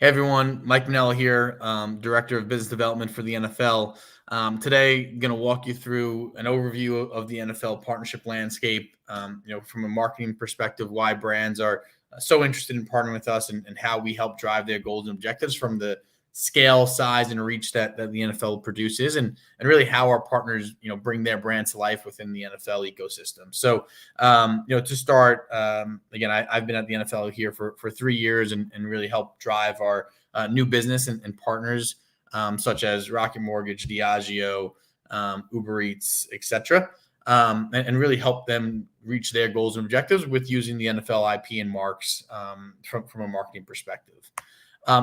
Hey everyone, Mike Manella here, Director of Business Development for the NFL. Today, going to walk you through an overview of the NFL partnership landscape. From a marketing perspective, why brands are so interested in partnering with us, and how we help drive their goals and objectives from the scale, size, and reach that the NFL produces, and really how our partners bring their brands to life within the NFL ecosystem. So to start, again, I've been at the NFL here for 3 years, and really helped drive our new business and partners, such as Rocket Mortgage, Diageo, Uber Eats, etc., and really help them reach their goals and objectives with using the NFL IP and marks, from a marketing perspective.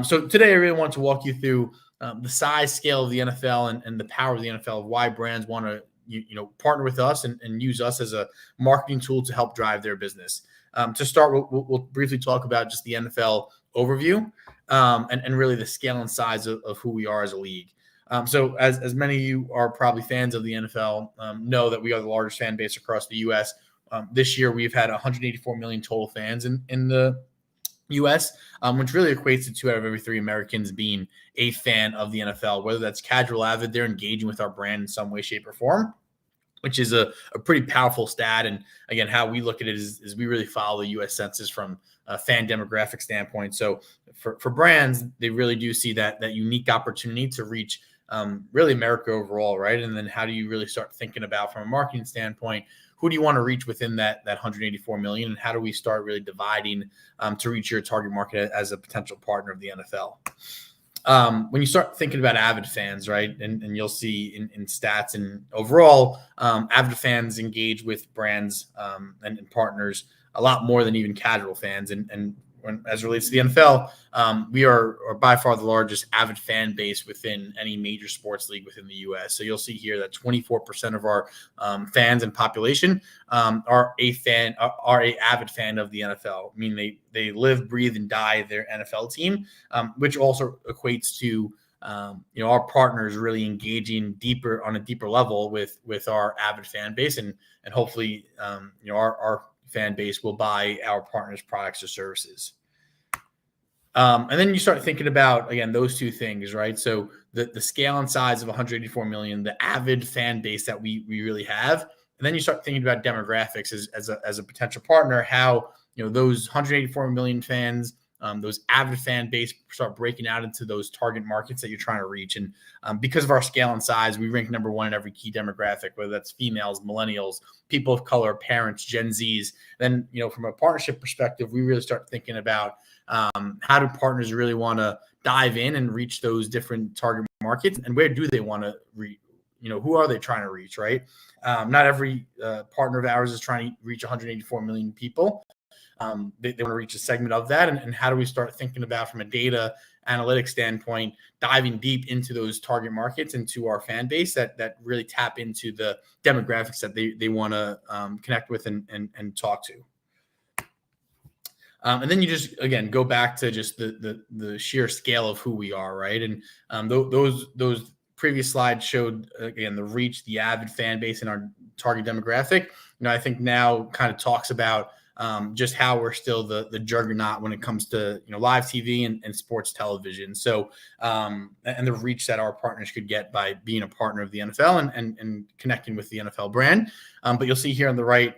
So today I really want to walk you through the size, scale of the NFL, and the power of the NFL, of why brands want to partner with us and use us as a marketing tool to help drive their business. To start, we'll briefly talk about just the NFL overview, and really the scale and size of who we are as a league. So as many of you are probably fans of the NFL, know that we are the largest fan base across the U.S. This year we've had 184 million total fans in the U.S., which really equates to 2 out of every 3 Americans being a fan of the NFL, whether that's casual, avid, they're engaging with our brand in some way, shape, or form, which is a pretty powerful stat. And again, how we look at it is we really follow the U.S. Census from a fan demographic standpoint. So for brands, they really do see that unique opportunity to reach really America overall, right? And then how do you really start thinking about, from a marketing standpoint, who do you want to reach within that 184 million, and how do we start really dividing to reach your target market as a potential partner of the NFL? When you start thinking about Avid Fans, right, and you'll see in stats and overall, Avid Fans engage with brands and partners a lot more than even casual fans. And as it relates to the NFL, we are by far the largest Avid fan base within any major sports league within the U.S. So you'll see here that 24% of our fans and population are a avid fan of the NFL. I mean, they live, breathe, and die their NFL team, which also equates to our partners really engaging deeper on a deeper level with our avid fan base, and hopefully our fan base will buy our partners' products or services. And then you start thinking about, again, those 2 things, right? So the scale and size of 184 million, the avid fan base that we really have. And then you start thinking about demographics as a potential partner, how those 184 million fans, those avid fan base, start breaking out into those target markets that you're trying to reach. And because of our scale and size, we rank number 1 in every key demographic, whether that's females, millennials, people of color, parents, Gen Zs. Then, from a partnership perspective, we really start thinking about how do partners really want to dive in and reach those different target markets, and where do they want to reach? Who are they trying to reach, right? Not every partner of ours is trying to reach 184 million people. They want to reach a segment of that, and how do we start thinking about, from a data analytics standpoint, diving deep into those target markets, into our fan base that really tap into the demographics that they want to connect with and talk to. And then you just, again, go back to just the sheer scale of who we are, right? And those previous slides showed, again, the reach, the avid fan base, and our target demographic. I think now kind of talks about just how we're still the juggernaut when it comes to live TV and sports television. So and the reach that our partners could get by being a partner of the NFL and connecting with the NFL brand. But you'll see here on the right,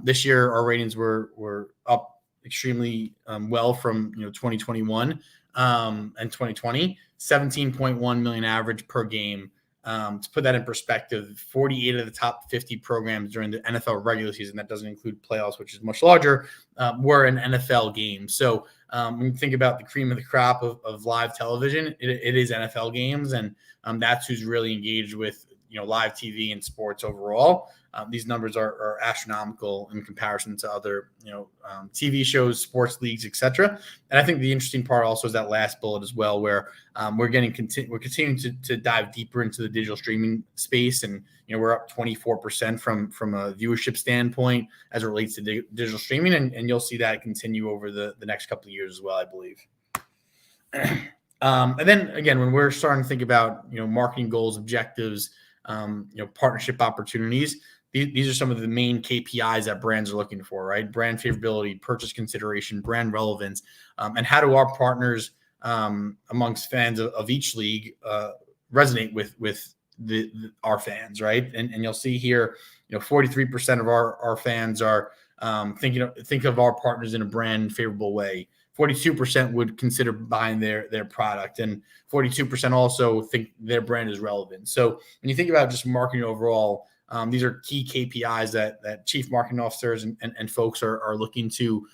this year our ratings were up extremely well from 2021 and 2020, 17.1 million average per game. To put that in perspective, 48 of the top 50 programs during the NFL regular season, that doesn't include playoffs, which is much larger, were an NFL game. So when you think about the cream of the crop of live television, it is NFL games, and that's who's really engaged with live TV and sports overall. These numbers are astronomical in comparison to other TV shows, sports leagues, etc. And I think the interesting part also is that last bullet as well, where we're continuing to dive deeper into the digital streaming space, and we're up 24% from a viewership standpoint as it relates to digital streaming, and you'll see that continue over the next couple of years as well, I believe. And then again, when we're starting to think about marketing goals, objectives, partnership opportunities, these are some of the main KPIs that brands are looking for, right? Brand favorability, purchase consideration, brand relevance, and how do our partners amongst fans of each league resonate with our fans, right? And you'll see here, 43% of our fans are think of our partners in a brand favorable way. 42% would consider buying their product, and 42% also think their brand is relevant. So when you think about just marketing overall, these are key KPIs that chief marketing officers and folks are looking to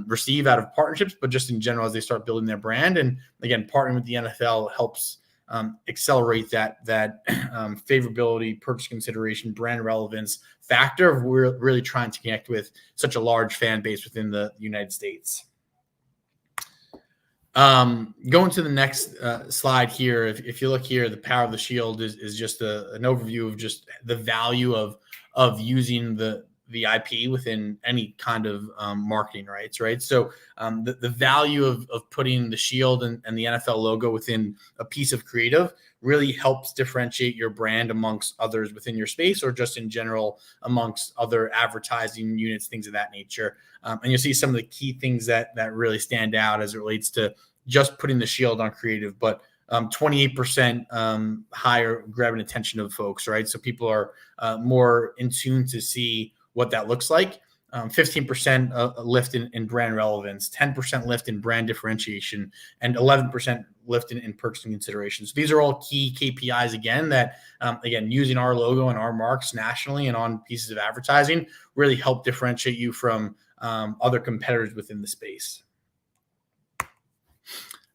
receive out of partnerships, but just in general as they start building their brand. And again, partnering with the NFL helps accelerate that favorability, purchase consideration, brand relevance factor of we're really trying to connect with such a large fan base within the United States. Going to the next slide here, if you look here, the power of the shield is just an overview of just the value of using the IP within any kind of marketing rights, right? So the value of putting the shield and the NFL logo within a piece of creative really helps differentiate your brand amongst others within your space, or just in general amongst other advertising units, things of that nature. And you'll see some of the key things that really stand out as it relates to just putting the shield on creative, but 28% higher grabbing attention of folks, right? So people are more in tune to see what that looks like. 15% lift in brand relevance, 10% lift in brand differentiation, and 11% lift in purchasing considerations. So these are all key KPIs, again, that, again, using our logo and our marks nationally and on pieces of advertising really help differentiate you from other competitors within the space.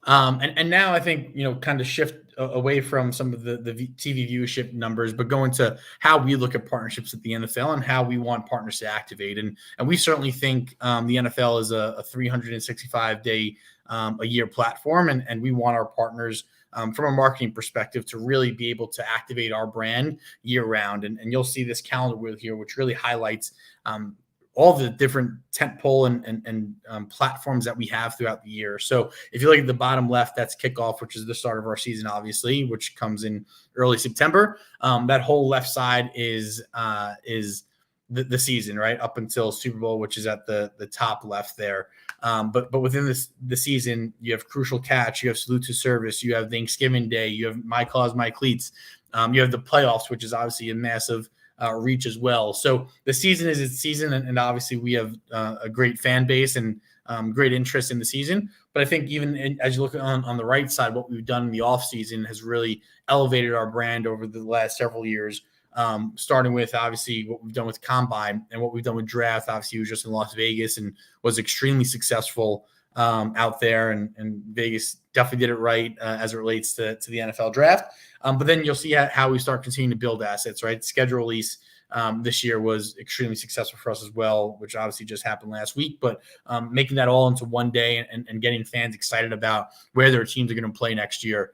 And now I think, kind of shift away from some of the TV viewership numbers, but go into how we look at partnerships at the NFL and how we want partners to activate. And we certainly think the NFL is a 365-day a year platform, and we want our partners from a marketing perspective to really be able to activate our brand year round. And you'll see this calendar wheel here, which really highlights all the different tentpole and platforms that we have throughout the year. So if you look at the bottom left, that's kickoff, which is the start of our season, obviously, which comes in early September. That whole left side is the season, right, up until Super Bowl, which is at the top left there. But within the season, you have Crucial Catch, you have Salute to Service, you have Thanksgiving Day, you have My Cause, My Cleats, you have the playoffs, which is obviously a massive reach as well. So the season is its season, and obviously we have a great fan base and great interest in the season. But I think even as you look on the right side, what we've done in the off season has really elevated our brand over the last several years. Starting with obviously what we've done with Combine and what we've done with Draft. Obviously, he was just in Las Vegas and was extremely successful out there, and Vegas definitely did it right as it relates to the NFL Draft. But then you'll see how we start continuing to build assets, right? Schedule release this year was extremely successful for us as well, which obviously just happened last week. But making that all into one day and getting fans excited about where their teams are going to play next year.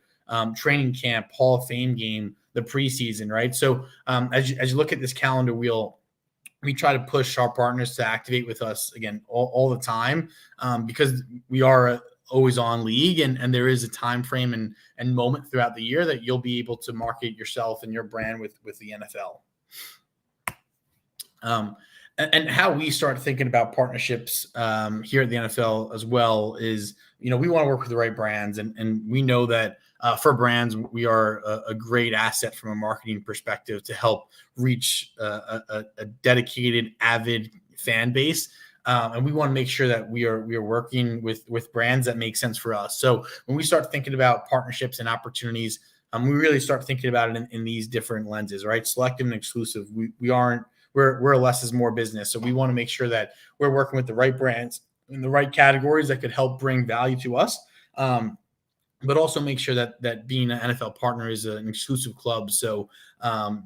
Training camp, Hall of Fame game, the preseason, right? So as you look at this calendar wheel, we try to push our partners to activate with us, again, all the time, because we are a always on league, and there is a time frame and moment throughout the year that you'll be able to market yourself and your brand with the NFL. And how we start thinking about partnerships here at the NFL as well is, we want to work with the right brands, and we know that for brands, we are a great asset from a marketing perspective to help reach a dedicated, avid fan base. And we want to make sure that we are working with brands that make sense for us. So when we start thinking about partnerships and opportunities, we really start thinking about it in these different lenses, right? Selective and exclusive. We're a less is more business. So we want to make sure that we're working with the right brands in the right categories that could help bring value to us. But also make sure that being an NFL partner is an exclusive club. So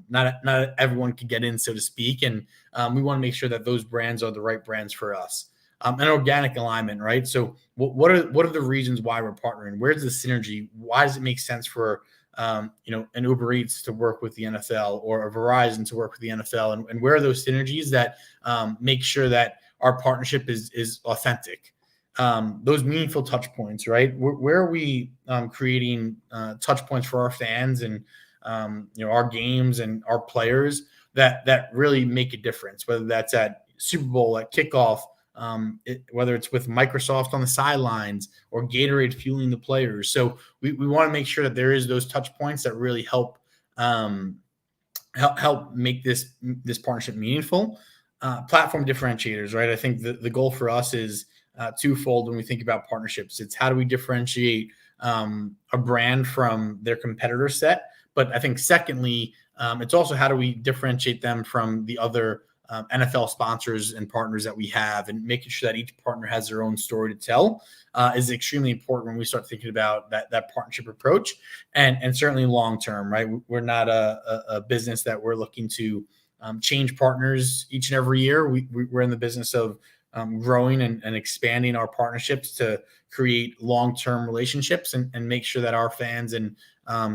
not everyone can get in, so to speak. And we want to make sure that those brands are the right brands for us. And organic alignment, right? So what are the reasons why we're partnering? Where's the synergy? Why does it make sense for an Uber Eats to work with the NFL or a Verizon to work with the NFL? And where are those synergies that make sure that our partnership is authentic? Those meaningful touch points, right? Where are we creating touch points for our fans and our games and our players that really make a difference, whether that's at Super Bowl, at kickoff, whether it's with Microsoft on the sidelines or Gatorade fueling the players. So we want to make sure that there is those touch points that really help make this partnership meaningful. Platform differentiators, right? I think the goal for us is twofold when we think about partnerships. It's how do we differentiate a brand from their competitor set, but I think secondly, it's also how do we differentiate them from the other NFL sponsors and partners that we have, and making sure that each partner has their own story to tell is extremely important when we start thinking about that partnership approach, and certainly long term, right? We're not a business that we're looking to change partners each and every year. We're in the business of growing and expanding our partnerships to create long-term relationships and make sure that our fans and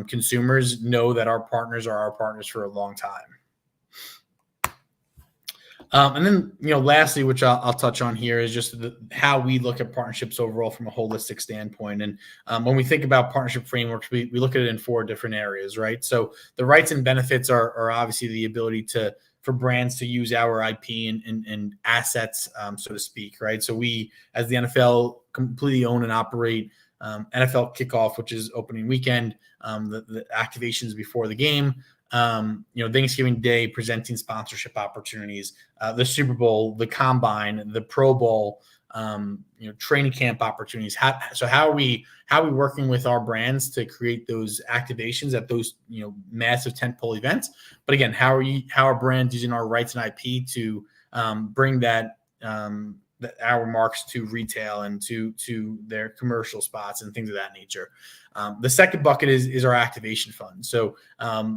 consumers know that our partners are our partners for a long time. And then, lastly, which I'll touch on here, is just how we look at partnerships overall from a holistic standpoint. And when we think about partnership frameworks, we look at it in 4 different areas, right? So the rights and benefits are obviously the ability for brands to use our IP and assets, so to speak, right? So we, as the NFL, completely own and operate NFL Kickoff, which is opening weekend, the activations before the game, Thanksgiving Day, presenting sponsorship opportunities, the Super Bowl, the Combine, the Pro Bowl, training camp opportunities. How are we working with our brands to create those activations at those massive tentpole events? But again, how are brands using our rights and IP to bring our marks to retail and to their commercial spots and things of that nature. The second bucket is our activation fund. So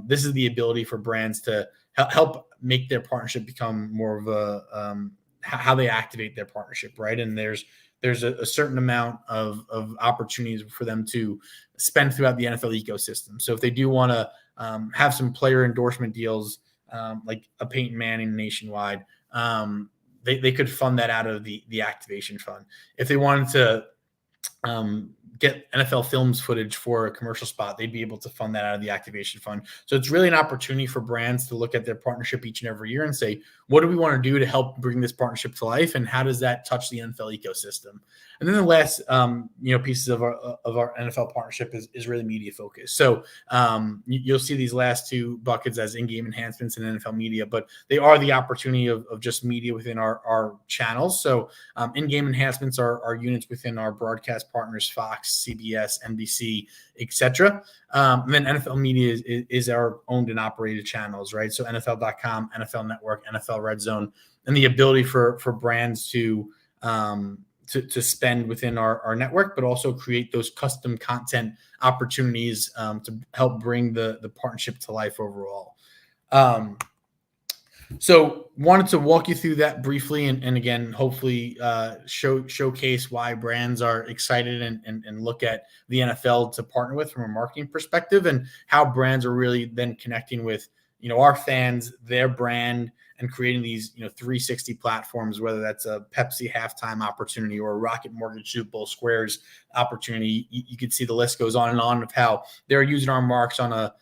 this is the ability for brands to help make their partnership become more of a how they activate their partnership, right? And there's a certain amount of opportunities for them to spend throughout the NFL ecosystem. So if they do want to have some player endorsement deals, like a Peyton Manning nationwide, they could fund that out of the activation fund. If they wanted to get NFL Films footage for a commercial spot, they'd be able to fund that out of the activation fund. So it's really an opportunity for brands to look at their partnership each and every year and say, what do we want to do to help bring this partnership to life, and how does that touch the NFL ecosystem? And then the last pieces of our NFL partnership is really media focus. So you'll see these last 2 buckets as in-game enhancements and NFL media, but they are the opportunity of just media within our channels. So in-game enhancements are units within our broadcast partners, Fox, CBS, NBC, etc. And then NFL media is our owned and operated channels, right? So NFL.com, NFL Network, NFL Red Zone, and the ability for brands to spend within our network, but also create those custom content opportunities to help bring the partnership to life overall. So wanted to walk you through that briefly, and again, hopefully showcase why brands are excited and look at the NFL to partner with from a marketing perspective, and how brands are really then connecting with our fans, their brand, and creating these 360 platforms, whether that's a Pepsi halftime opportunity or a Rocket Mortgage Super Bowl Squares opportunity. You can see the list goes on and on of how they're using our marks on a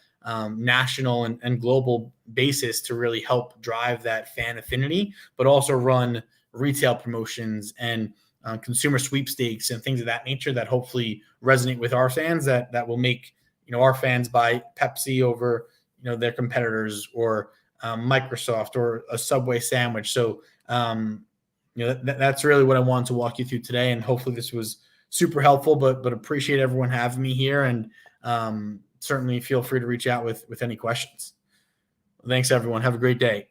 national and global basis to really help drive that fan affinity, but also run retail promotions and consumer sweepstakes and things of that nature that hopefully resonate with our fans, that will make our fans buy Pepsi over their competitors, or Microsoft, or a Subway sandwich. So that's really what I wanted to walk you through today, and hopefully this was super helpful. But appreciate everyone having me here, and certainly feel free to reach out with any questions. Thanks, everyone. Have a great day.